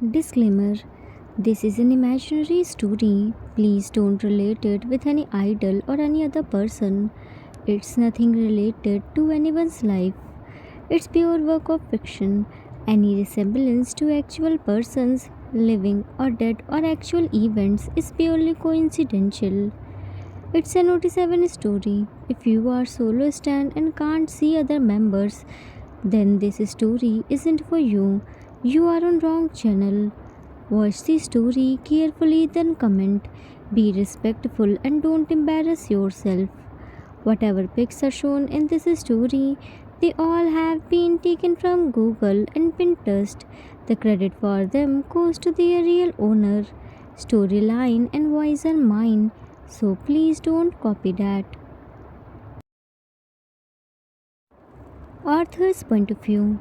Disclaimer: this is an imaginary story. Please don't relate it with any idol or any other person. It's nothing related to anyone's life. It's pure work of fiction. Any resemblance to actual persons, living or dead, or actual events is purely coincidental. It's a Note 7 story. If you are solo stand and can't see other members, then this story isn't for you. You are on wrong channel. Watch the story carefully, then comment. Be respectful and don't embarrass yourself. Whatever pics are shown in this story, they all have been taken from Google and Pinterest. The credit for them goes to their real owner. Storyline and voice are mine, so please don't copy that. Arthur's point of view.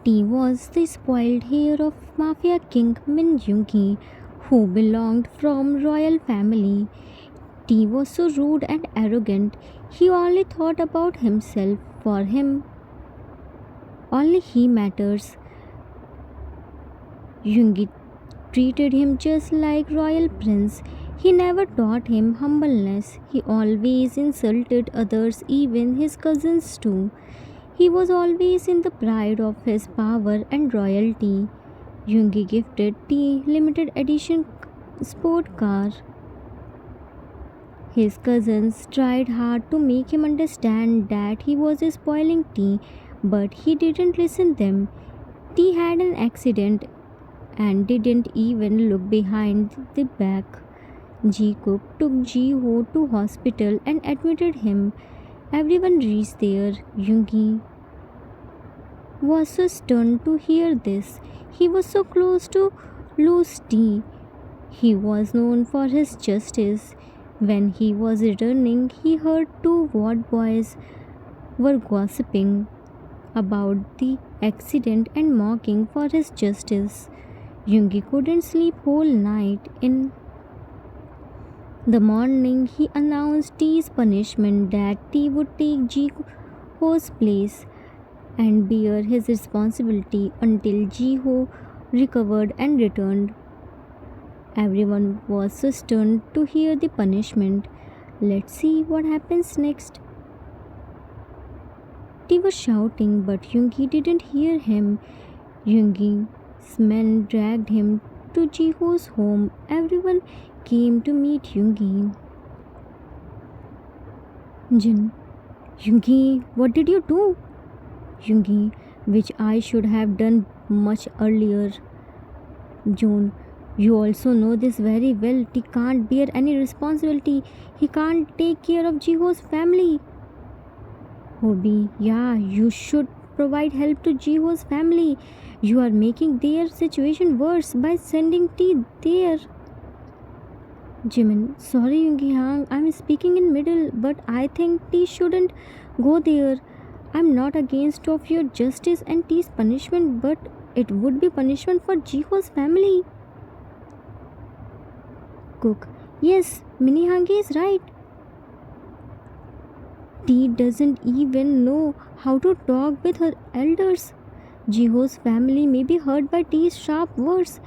T was the spoiled heir of mafia king Min Jungi, who belonged from royal family. T was so rude and arrogant, he only thought about himself. For him, only he matters. Jungi treated him just like royal prince. He never taught him humbleness. He always insulted others, even his cousins too. He was always in the pride of his power and royalty. Jungi gifted T limited edition sport car. His cousins tried hard to make him understand that he was spoiling T, but he didn't listen them. T had an accident and didn't even look behind the back. Ji Cook took Ji Ho to hospital and admitted him. Everyone reached there. Jungi was so stunned to hear this. He was so close to lose T. He was known for his justice. When he was returning, he heard two ward boys were gossiping about the accident and mocking for his justice. Jungi couldn't sleep whole night. In the morning, he announced T's punishment, that T would take Ji Ho's place and bear his responsibility until Ji Ho recovered and returned. Everyone was so stunned to hear the punishment. Let's see what happens next. T was shouting, but Jungi didn't hear him. Jungi's men dragged him to Ji Ho's home. Everyone came to meet Jungi. Jin, Jungi, what did you do? Jungi, which I should have done much earlier. June, you also know this very well. He can't bear any responsibility. He can't take care of Jiho's family. Hobie, yeah, you should provide help to Jiho's family. You are making their situation worse by sending T there. Jimin, sorry Yungi Hang, I'm speaking in middle, but I think T shouldn't go there. I'm not against of your justice and T's punishment, but it would be punishment for Jiho's family. Cook, yes, Minihangi is right. T doesn't even know how to talk with her elders. Jiho's family may be hurt by T's sharp words.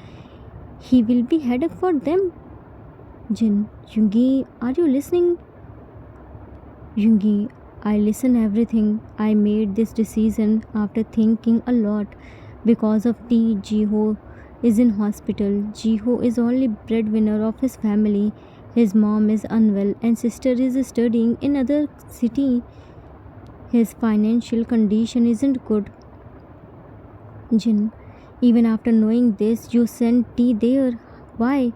He will be headache for them. Jin, Yungi, are you listening? Yungi, I listen everything. I made this decision after thinking a lot. Because of T, Jiho is in hospital. Jiho is only breadwinner of his family. His mom is unwell and sister is studying in other city. His financial condition isn't good. Jin, even after knowing this, you sent T there. Why?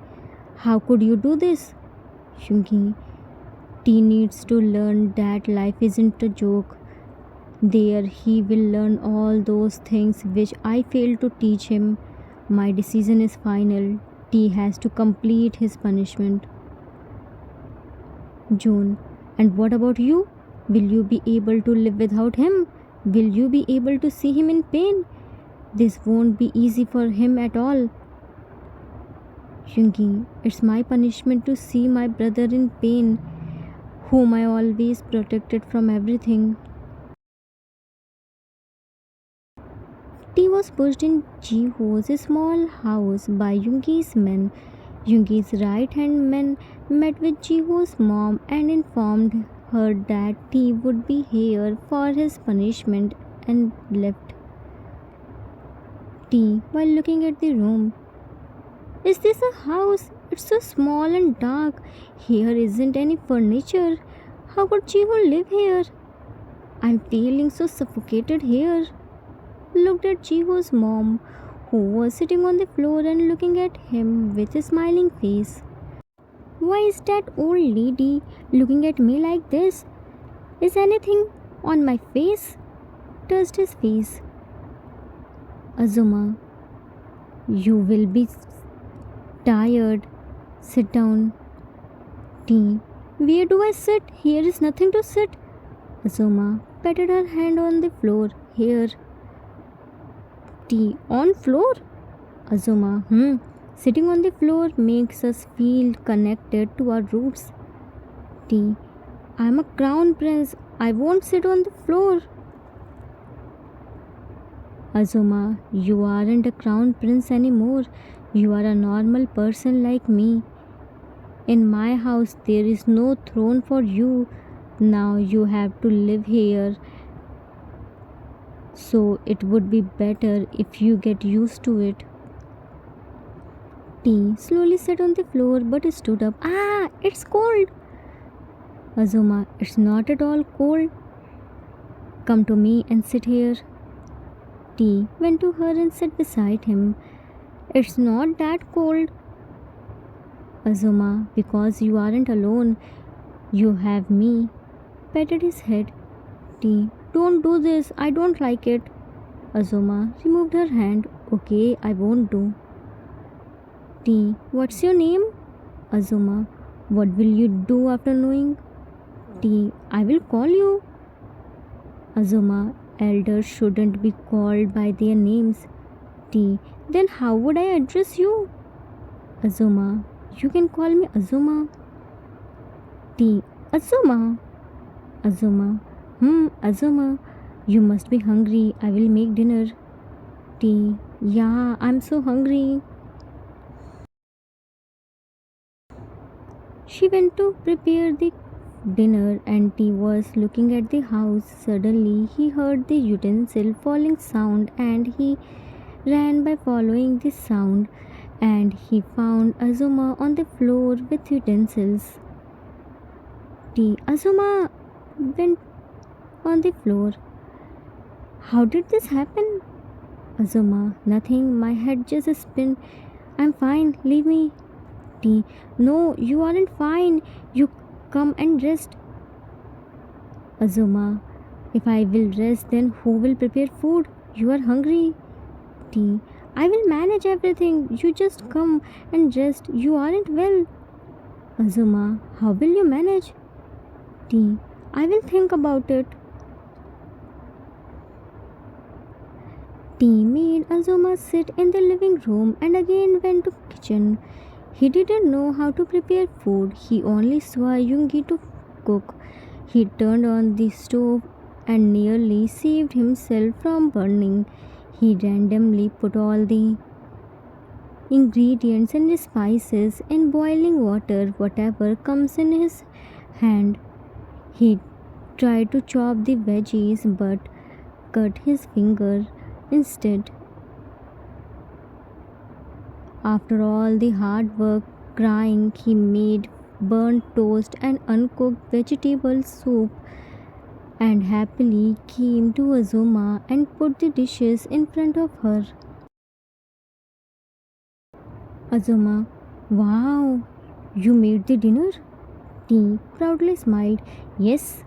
How could you do this? Yungi, T needs to learn that life isn't a joke. There he will learn all those things which I failed to teach him. My decision is final. T has to complete his punishment. June, and what about you? Will you be able to live without him? Will you be able to see him in pain? This won't be easy for him at all. Yungi, it's my punishment to see my brother in pain, whom I always protected from everything. Tea was pushed in Jiho's small house by Yoongi's men. Yoongi's right-hand man met with Jiho's mom and informed her that Tea would be here for his punishment and left Tea while looking at the room. Is this a house? It's so small and dark. Here isn't any furniture. How could Jiho live here? I'm feeling so suffocated here. Looked at Jiho's mom, who was sitting on the floor and looking at him with a smiling face. Why is that old lady looking at me like this? Is anything on my face? Touched his face. Azuma, you will be tired. Sit down. Tea. Where do I sit? Here is nothing to sit. Azuma patted her hand on the floor. Here. Tea. On floor? Azuma. Sitting on the floor makes us feel connected to our roots. Tea. I'm a crown prince. I won't sit on the floor. Azuma, you aren't a crown prince anymore. You are a normal person like me. In my house, there is no throne for you. Now you have to live here. So it would be better if you get used to it. Tea slowly sat on the floor but stood up. Ah, it's cold. Azuma, it's not at all cold. Come to me and sit here. Tea went to her and sat beside him. It's not that cold. Azuma, because you aren't alone. You have me. Patted his head. Tea, don't do this. I don't like it. Azuma removed her hand. Okay, I won't do. Tea, what's your name? Azuma, what will you do after knowing? Tea, I will call you. Azuma, elders shouldn't be called by their names. Tea, then how would I address you? Azuma, you can call me Azuma. Tea, Azuma. Azuma, Azuma, you must be hungry. I will make dinner. Tea, yeah, I'm so hungry. She went to prepare the dinner and Tea was looking at the house. Suddenly, he heard the utensil falling sound and he ran by following the sound and he found Azuma on the floor with utensils. Tea, Azuma went on the floor. How did this happen? Azuma, nothing. My head just spun. I'm fine. Leave me. Tea, no, you aren't fine. You come and rest. Azuma, if I will rest, then who will prepare food? You are hungry. Tea, I will manage everything. You just come and rest. You aren't well. Azuma, how will you manage? Tea, I will think about it. Tea made Azuma sit in the living room and again went to kitchen. He didn't know how to prepare food. He only saw Yoongi to cook. He turned on the stove and nearly saved himself from burning. He randomly put all the ingredients and spices in boiling water, whatever comes in his hand. He tried to chop the veggies but cut his finger instead. After all the hard work, crying, he made burnt toast and uncooked vegetable soup and happily came to Azuma and put the dishes in front of her. Azuma, wow, you made the dinner? Tea proudly smiled. Yes,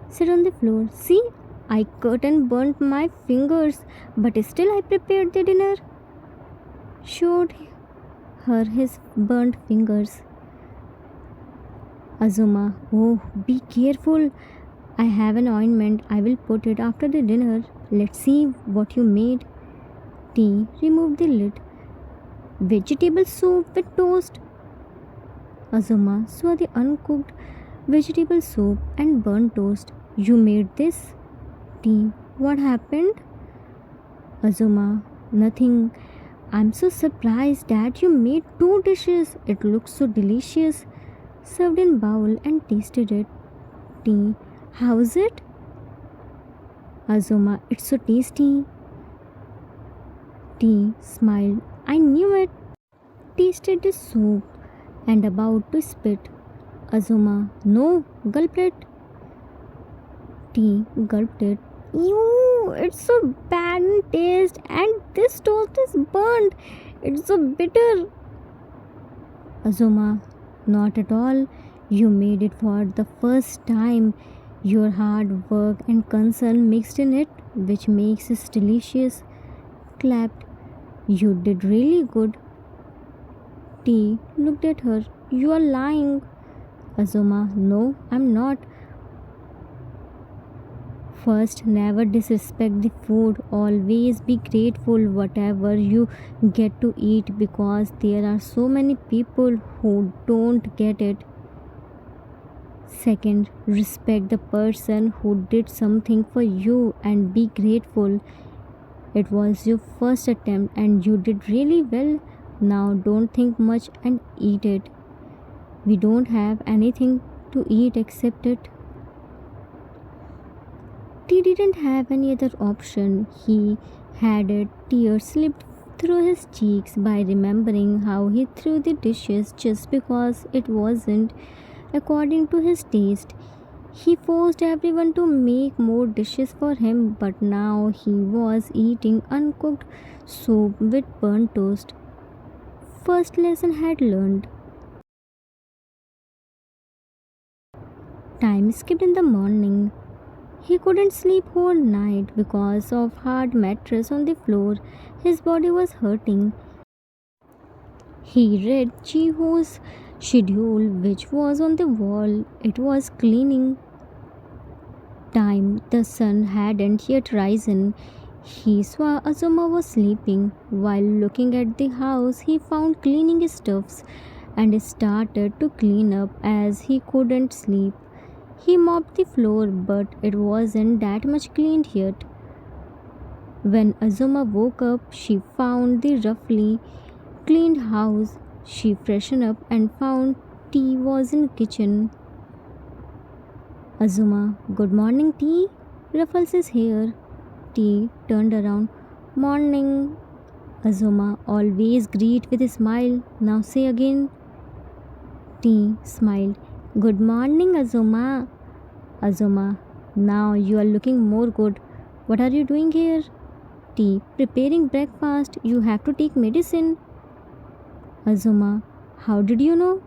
sit on the floor. See, I cut and burnt my fingers, but still I prepared the dinner. Showed her his burnt fingers. Azuma, oh, be careful. I have an ointment. I will put it after the dinner. Let's see what you made. Tea removed the lid. Vegetable soup with toast. Azuma saw the uncooked vegetable soup and burnt toast. You made this? Tea, what happened? Azuma, nothing. I'm so surprised that you made two dishes. It looks so delicious. Served in bowl and tasted it. Tea. How's it? Azuma, it's so tasty. Tea smiled. I knew it. Tasted the soup and about to spit. Azuma, no, gulped it. Tea gulped it. Ew, it's so bad in taste and this toast is burnt. It's so bitter. Azuma, not at all. You made it for the first time. Your hard work and concern mixed in it, which makes it delicious. Clapped. You did really good. T looked at her. You are lying. Azuma, no, I'm not. First, never disrespect the food. Always be grateful whatever you get to eat because there are so many people who don't get it. Second, respect the person who did something for you and be grateful. It was your first attempt and you did really well. Now don't think much and eat it. We don't have anything to eat except it. He didn't have any other option. He had a tear slipped through his cheeks by remembering how he threw the dishes just because it wasn't according to his taste. He forced everyone to make more dishes for him, but now he was eating uncooked soup with burnt toast. First lesson had learned. Time skipped in the morning. He couldn't sleep whole night because of hard mattress on the floor. His body was hurting. He read Chiho's schedule which was on the wall. It was cleaning time. The sun hadn't yet risen. He saw Azuma was sleeping. While looking at the house, he found cleaning stuffs and started to clean up as he couldn't sleep. He mopped the floor, but it wasn't that much cleaned yet. When Azuma woke up, she found the roughly cleaned house. She freshened up and found tea was in kitchen. Azuma, good morning, tea. Ruffles is here. Tea turned around. Morning. Azuma always greet with a smile. Now say again. Tea smiled. Good morning, Azuma. Azuma, now you are looking more good. What are you doing here? Tea, preparing breakfast. You have to take medicine. Azuma, how did you know?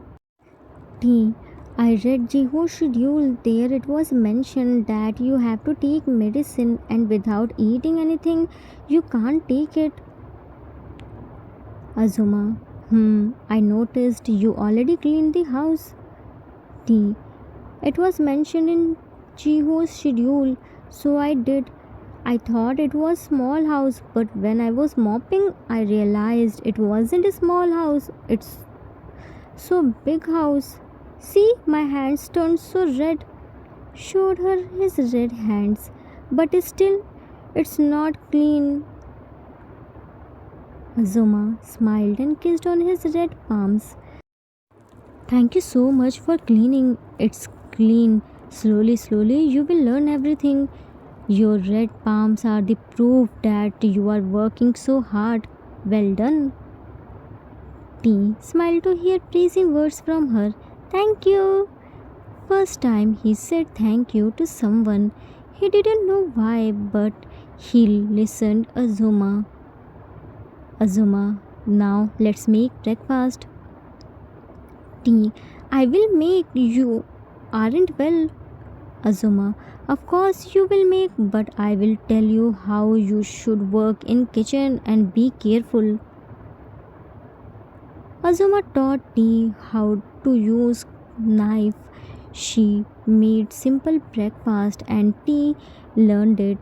Tea, I read Jiho's schedule. There it was mentioned that you have to take medicine and without eating anything, you can't take it. Azuma, I noticed you already cleaned the house. Tea, it was mentioned in Jiho's schedule, so I did. I thought it was small house, but when I was mopping, I realized it wasn't a small house. It's so big house. See, my hands turned so red. Showed her his red hands, but still, it's not clean. Azuma smiled and kissed on his red palms. Thank you so much for cleaning. It's clean. Slowly, slowly, you will learn everything. Your red palms are the proof that you are working so hard. Well done. T smiled to hear praising words from her. Thank you. First time he said thank you to someone. He didn't know why, but he listened. Azuma. Azuma, now let's make breakfast. T, I will make. You aren't well. Azuma, of course you will make, but I will tell you how you should work in kitchen and be careful. Azuma taught T how to use knife. She made simple breakfast and T learned it.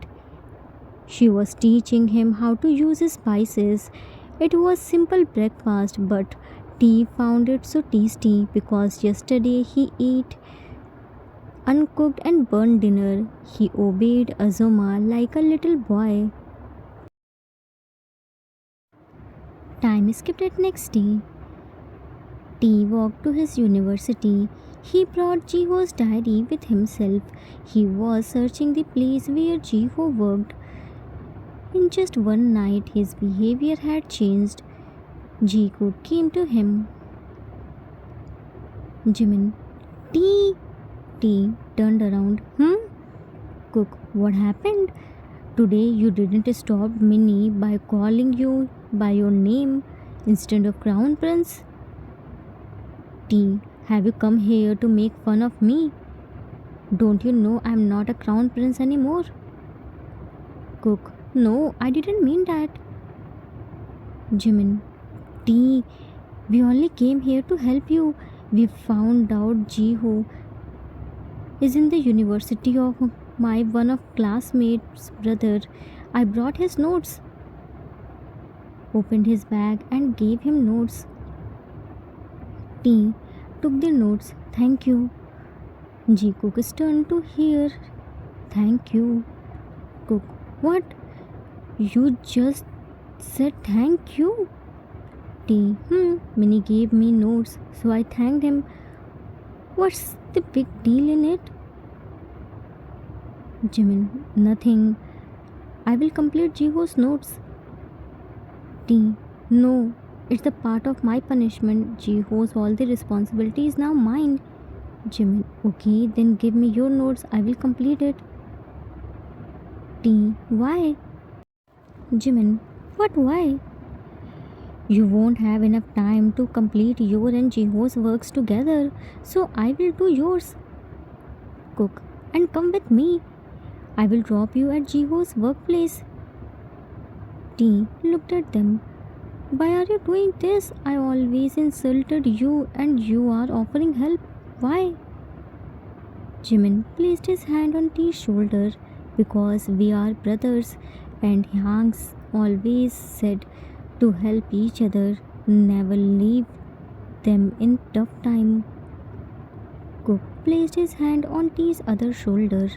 She was teaching him how to use spices. It was simple breakfast, but T found it so tasty because yesterday he ate uncooked and burnt dinner. He obeyed Azuma like a little boy. skipped it next day. T walked to his university. He brought Jiho's diary with himself. He was searching the place where Jiho worked. In just one night, his behavior had changed. Jiho came to him. Jimin. T. T turned around. Cook, what happened? Today you didn't stop Minnie by calling you by your name instead of Crown Prince. T, have you come here to make fun of me? Don't you know I'm not a Crown Prince anymore? Cook, no, I didn't mean that. Jimin. T, we only came here to help you. We found out Jiho is in the university of my one of classmates' brother. I brought his notes. Opened his bag and gave him notes. T took the notes. Thank you. Ji Cook's turn to hear. Thank you. Cook. What? You just said thank you? T. Minnie gave me notes, so I thanked him. What's the big deal in it? Jimin. Nothing. I will complete Jiho's notes. T. No, it's the part of my punishment. Jiho's all the responsibility is now mine. Jimin. Okay, then give me your notes. I will complete it. T. Why? Jimin. What why? You won't have enough time to complete your and Jiho's works together, so I will do yours. Cook. And come with me. I will drop you at Jiho's workplace. T looked at them. Why are you doing this? I always insulted you and you are offering help. Why? Jimin placed his hand on T's shoulder. Because we are brothers, and Hanks always said to help each other, never leave them in tough time. Cook placed his hand on T's other shoulder.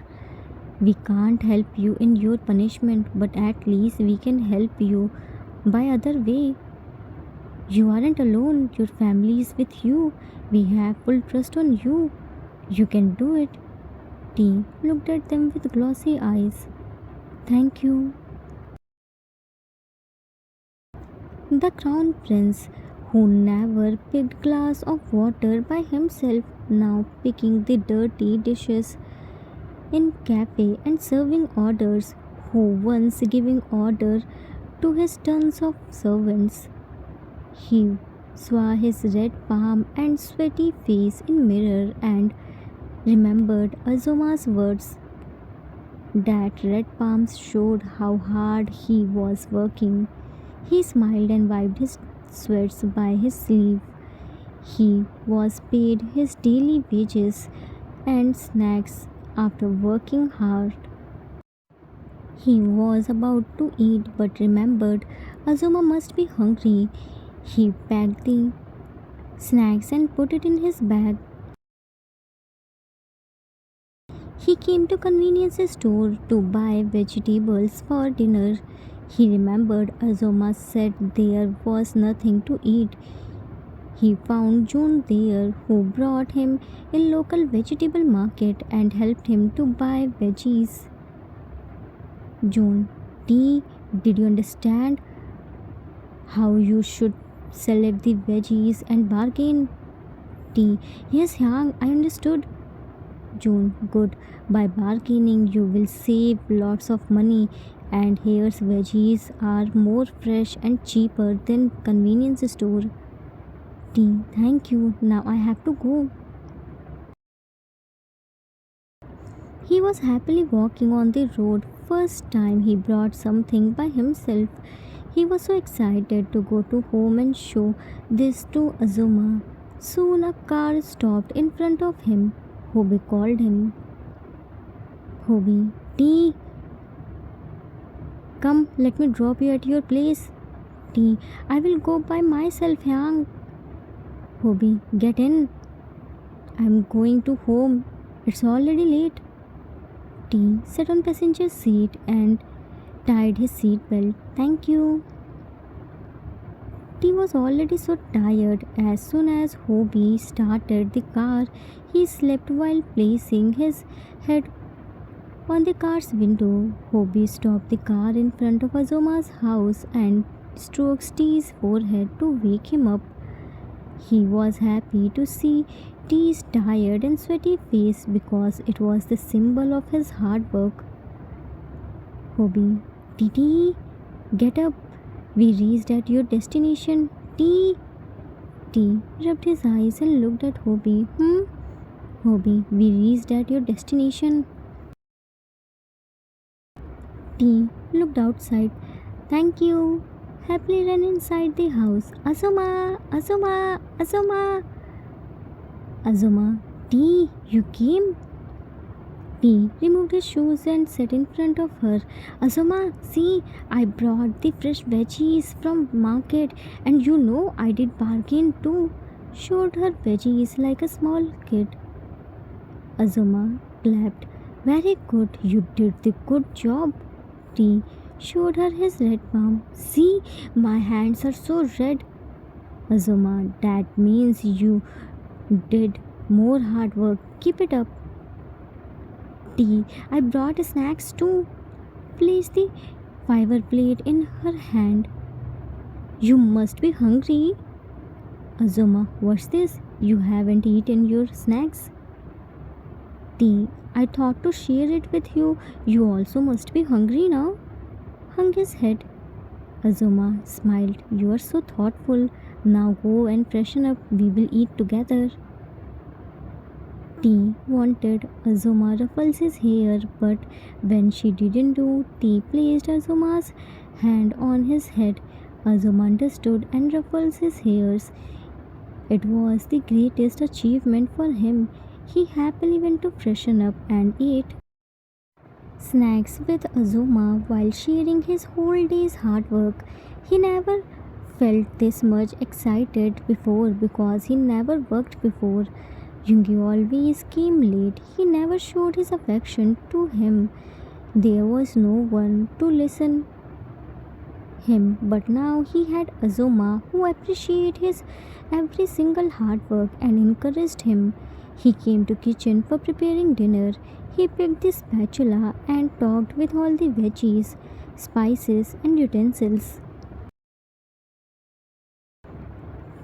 We can't help you in your punishment, but at least we can help you by other way. You aren't alone, your family is with you. We have full trust on you. You can do it. T looked at them with glossy eyes. Thank you. The Crown Prince, who never picked glass of water by himself, now picking the dirty dishes in cafe and serving orders, who once giving order to his tons of servants. He saw his red palm and sweaty face in mirror and remembered Azuma's words. That red palms showed how hard he was working. He smiled and wiped his sweats by his sleeve. He was paid his daily wages and snacks after working hard. He was about to eat but remembered Azuma must be hungry. He packed the snacks and put it in his bag. He came to convenience store to buy vegetables for dinner. He remembered Azuma said there was nothing to eat. He found June there, who brought him a local vegetable market and helped him to buy veggies. June. T, did you understand how you should select the veggies and bargain? T. Yes, Yang, I understood. June. Good. By bargaining, you will save lots of money, and here's veggies are more fresh and cheaper than convenience store. T. Thank you. Now I have to go. He was happily walking on the road. First time he brought something by himself. He was so excited to go to home and show this to Azuma. Soon a car stopped in front of him. Hobie called him. Hobie. T. Come, let me drop you at your place. T. I will go by myself, Yang. Hobie. Get in. I'm going to home. It's already late. T sat on passenger seat and tied his seat belt. Thank you. He was already so tired. As soon as Hobie started the car, he slept while placing his head on the car's window. Hobie stopped the car in front of Azuma's house and stroked Steve's forehead to wake him up. He was happy to see T's tired and sweaty face because it was the symbol of his hard work. Hobie, Titi, get up. We reached at your destination. T. T rubbed his eyes and looked at Hobie. Hobie, we reached at your destination. T looked outside. Thank you. Happily ran inside the house. Azuma! Azuma! Azuma! Azuma, T, you came? T removed his shoes and sat in front of her. Azuma, see, I brought the fresh veggies from market and you know I did bargain too. Showed her veggies like a small kid. Azuma clapped. Very good, you did the good job. T showed her his red palm. See, my hands are so red. Azuma, that means you did more hard work. Keep it up. T, I brought snacks too. Placed the fiver plate in her hand. You must be hungry. Azuma, what's this? You haven't eaten your snacks? T, I thought to share it with you. You also must be hungry now. Hung his head. Azuma smiled. You are so thoughtful. Now go and freshen up. We will eat together. T wanted Azuma ruffles his hair, but when she didn't do, T placed Azuma's hand on his head. Azuma understood and ruffles his hairs. It was the greatest achievement for him. He happily went to freshen up and ate snacks with Azuma while sharing his whole day's hard work. He never felt this much excited before because he never worked before. Jungi always came late. He never showed his affection to him. There was no one to listen him, but now he had Azuma who appreciated his every single hard work and encouraged him. He came to kitchen for preparing dinner. He picked the spatula and talked with all the veggies, spices and utensils.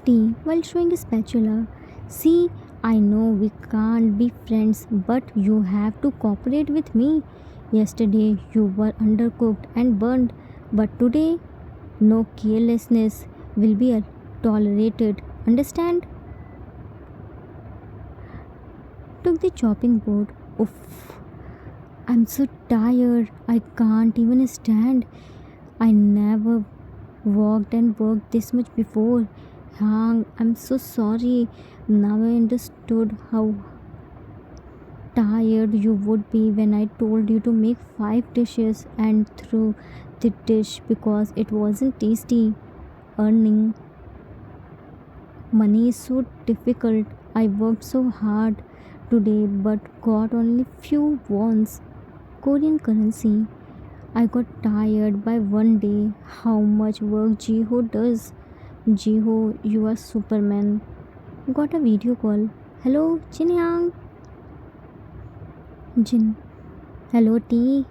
Tea while showing a spatula. See, I know we can't be friends, but you have to cooperate with me. Yesterday you were undercooked and burned, but today no carelessness will be tolerated. Understand? Took the chopping board. Oof. I'm so tired. I can't even stand. I never walked and worked this much before. Hang, I'm so sorry. Now I understood how tired you would be when I told you to make 5 dishes and threw the dish because it wasn't tasty. Earning money is so difficult. I worked so hard today but got only few wons. Korean currency. I got tired by one day. How much work Jiho does. Jiho, you are Superman. Got a video call. Hello, Jin Yang. Jin. Hello, T.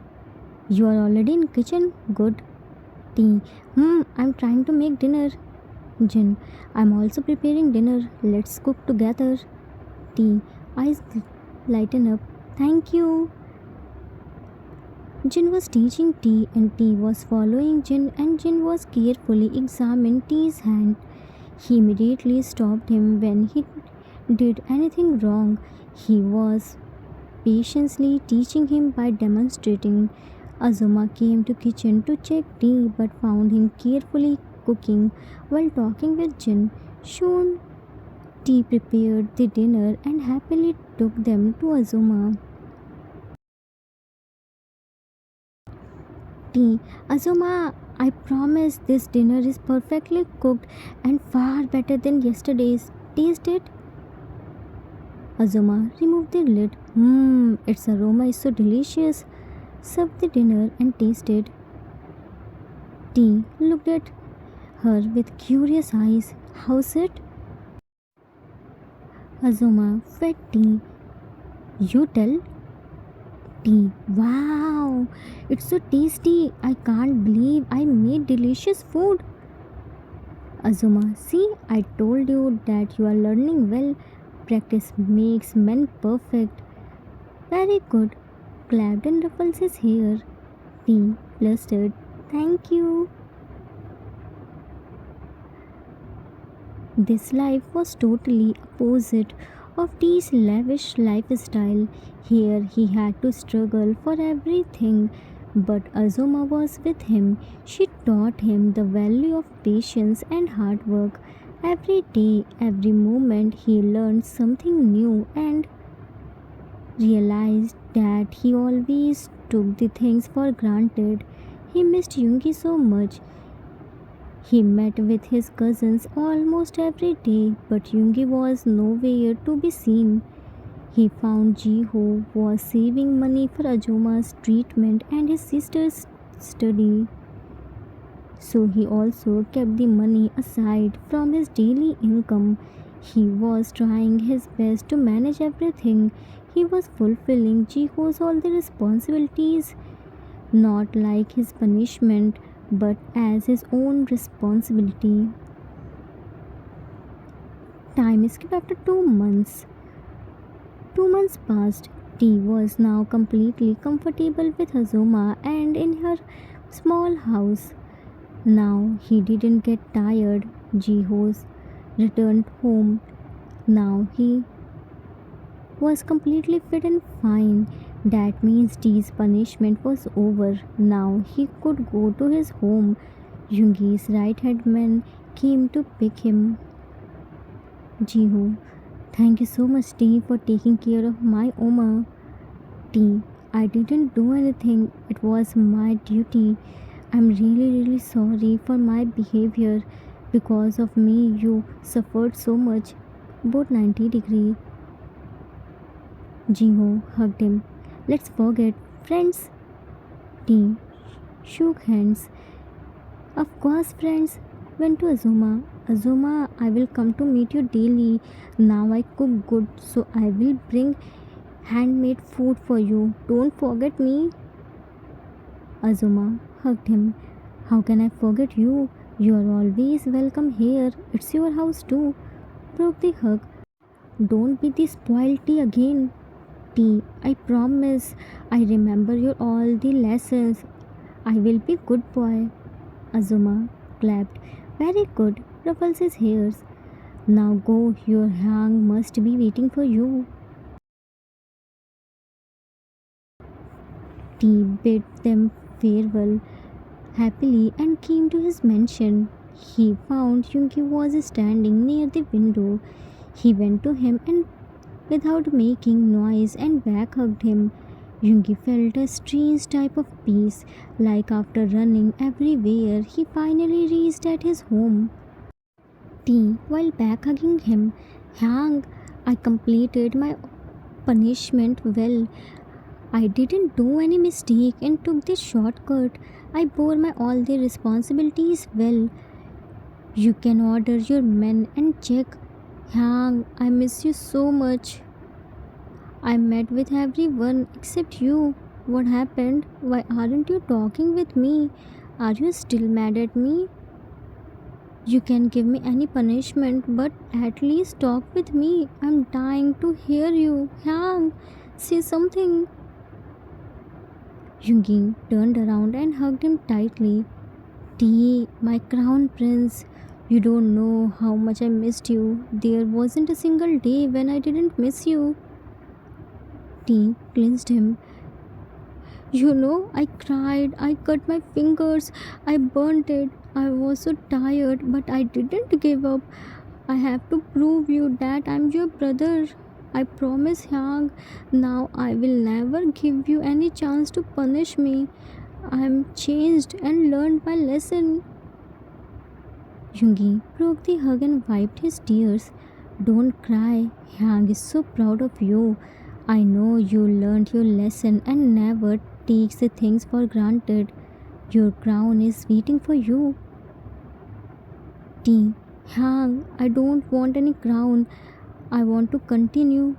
You are already in kitchen? Good. T. I'm trying to make dinner. Jin. I'm also preparing dinner. Let's cook together. T. Eyes lighten up. Thank you. Jin was teaching T and T was following Jin and Jin was carefully examining T's hand. He immediately stopped him when he did anything wrong. He was patiently teaching him by demonstrating. Azuma came to kitchen to check T but found him carefully cooking while talking with Jin. Soon T prepared the dinner and happily took them to Azuma. T. Azuma, I promise this dinner is perfectly cooked and far better than yesterday's. Taste it. Azuma removed the lid. Its aroma is so delicious. Served the dinner and tasted. T looked at her with curious eyes. How's it? Azuma fed tea. You tell? Tea. Wow, it's so tasty. I can't believe I made delicious food. Azuma, see, I told you that you are learning well. Practice makes men perfect. Very good. Clapped and ruffles his hair. Tea blustered. Thank you. This life was totally opposite of Tea's lavish lifestyle. Here he had to struggle for everything, but Azuma was with him. She taught him the value of patience and hard work. Every day, every moment, he learned something new and realized that he always took the things for granted. He missed Yungi so much. He met with his cousins almost every day, but Yungi was nowhere to be seen. He found Jiho was saving money for Azuma's treatment and his sister's study. So he also kept the money aside from his daily income. He was trying his best to manage everything. He was fulfilling Jiho's all the responsibilities, not like his punishment, but as his own responsibility. Time skipped after 2 months. 2 months passed. T was now completely comfortable with Azuma and in her small house. Now he didn't get tired. Jihos returned home. Now he was completely fit and fine. That means T's punishment was over. Now he could go to his home. Yungi's right hand man came to pick him. Jiho, thank you so much, T, for taking care of my Oma. T, I didn't do anything. It was my duty. I'm really sorry for my behavior. Because of me, you suffered so much. About 90 degree. Jiho hugged him. Let's forget. Friends. T shook hands. Of course, friends. Went to Azuma. Azuma, I will come to meet you daily. Now I cook good, so I will bring handmade food for you. Don't forget me. Azuma hugged him. How can I forget you? You are always welcome here. It's your house too. Broke the hug. Don't be the spoiled tea again. Tea, I promise. I remember your all the lessons. I will be good boy. Azuma clapped. Very good. Ruffles his hairs. Now go. Your hang must be waiting for you. Tea bid them farewell happily and came to his mansion. He found Yunki was standing near the window. He went to him and without making noise and back hugged him. Yungi felt a strange type of peace, like after running everywhere, he finally reached at his home. T, while back hugging him, Hang, I completed my punishment well. I didn't do any mistake and took the shortcut. I bore my all the responsibilities well. You can order your men and check. Hang, I miss you so much. I met with everyone except you. What happened? Why aren't you talking with me? Are you still mad at me? You can give me any punishment, but at least talk with me. I'm dying to hear you. Hang, say something. Yungi turned around and hugged him tightly. T, my crown prince, you don't know how much I missed you. There wasn't a single day when I didn't miss you. T clenched him. You know, I cried, I cut my fingers, I burnt it. I was so tired, but I didn't give up. I have to prove you that I'm your brother. I promise, Hyang. Now I will never give you any chance to punish me. I'm changed and learned my lesson. Yungi broke the hug and wiped his tears. Don't cry. Hyang is so proud of you. I know you learned your lesson and never takes the things for granted. Your crown is waiting for you. T. Hang, I don't want any crown. I want to continue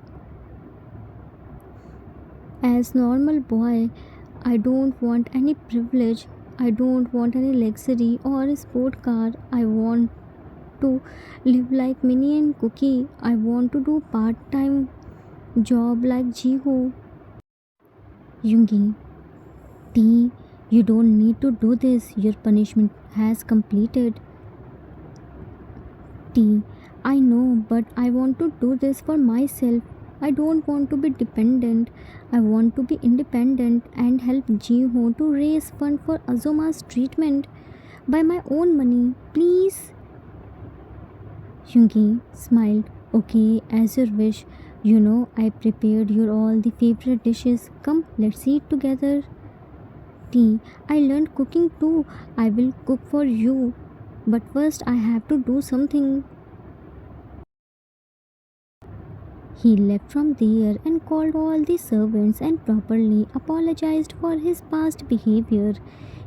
as normal boy. I don't want any privilege. I don't want any luxury or a sport car. I want to live like Minnie and Cookie. I want to do part-time job like Jiho. Yungi. T. You don't need to do this. Your punishment has completed. T. I know, but I want to do this for myself. I don't want to be dependent. I want to be independent and help Jiho to raise fund for Azuma's treatment by my own money. Please. Yungi smiled. Okay, as your wish. You know, I prepared your all the favorite dishes. Come, let's eat together. T. I learned cooking too. I will cook for you. But first, I have to do something. He left from there and called all the servants and properly apologized for his past behavior.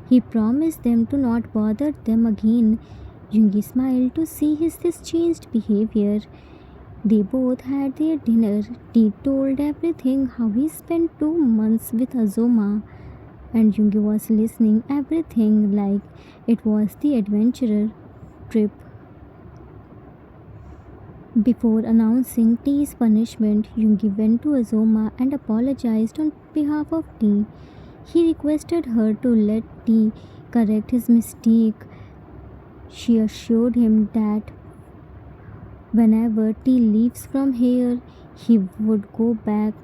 He promised them to not bother them again. Yungi smiled to see his changed behavior. They both had their dinner. T told everything how he spent 2 months with Azuma, and Yungi was listening everything like it was the adventurer trip. Before announcing T's punishment, Yungi went to Azuma and apologized on behalf of T. He requested her to let T correct his mistake. She assured him that whenever T leaves from here, he would go back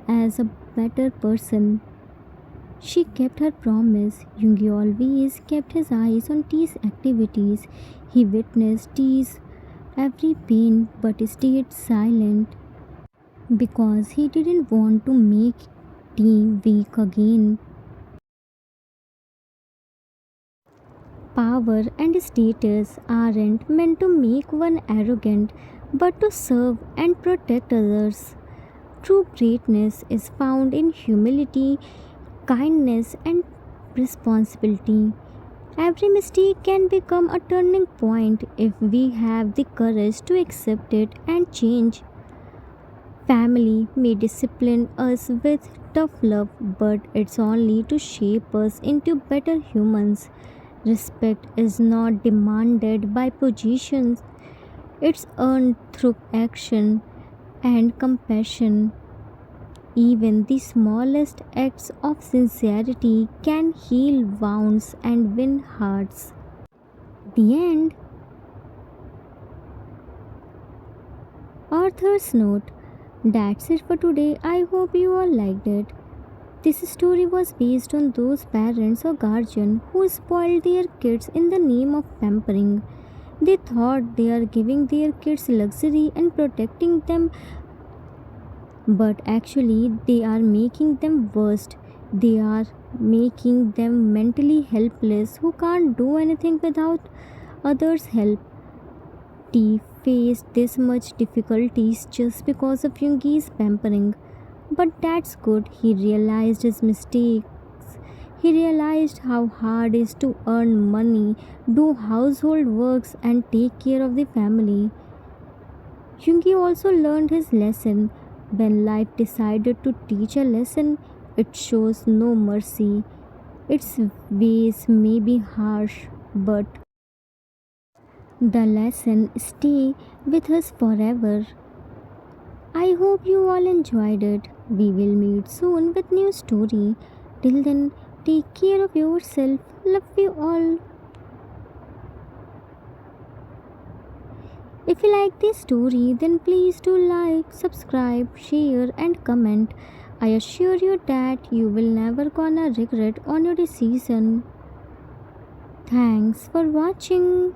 as a better person. She kept her promise. Yungi always kept his eyes on T's activities. He witnessed T's every pain but stayed silent because he didn't want to make T weak again. Power and status aren't meant to make one arrogant but to serve and protect others. True greatness is found in humility, kindness, and responsibility. Every mistake can become a turning point if we have the courage to accept it and change. Family may discipline us with tough love, but it's only to shape us into better humans. Respect is not demanded by positions, it's earned through action and compassion. Even the smallest acts of sincerity can heal wounds and win hearts. The end. Author's note. That's it for today. I hope you all liked it. This story was based on those parents or guardians who spoiled their kids in the name of pampering. They thought they are giving their kids luxury and protecting them, but actually they are making them worst. They are making them mentally helpless who can't do anything without others' help. T faced this much difficulties just because of Yungi's pampering. But that's good. He realized his mistakes. He realized how hard it is to earn money, do household works, and take care of the family. Yungi also learned his lesson. When life decided to teach a lesson, it shows no mercy. Its ways may be harsh, but the lesson stay with us forever. I hope you all enjoyed it. We will meet soon with new story. Till then, take care of yourself. Love you all. If you like this story, then please do like, subscribe, share and comment. I assure you that you will never gonna regret on your decision. Thanks for watching.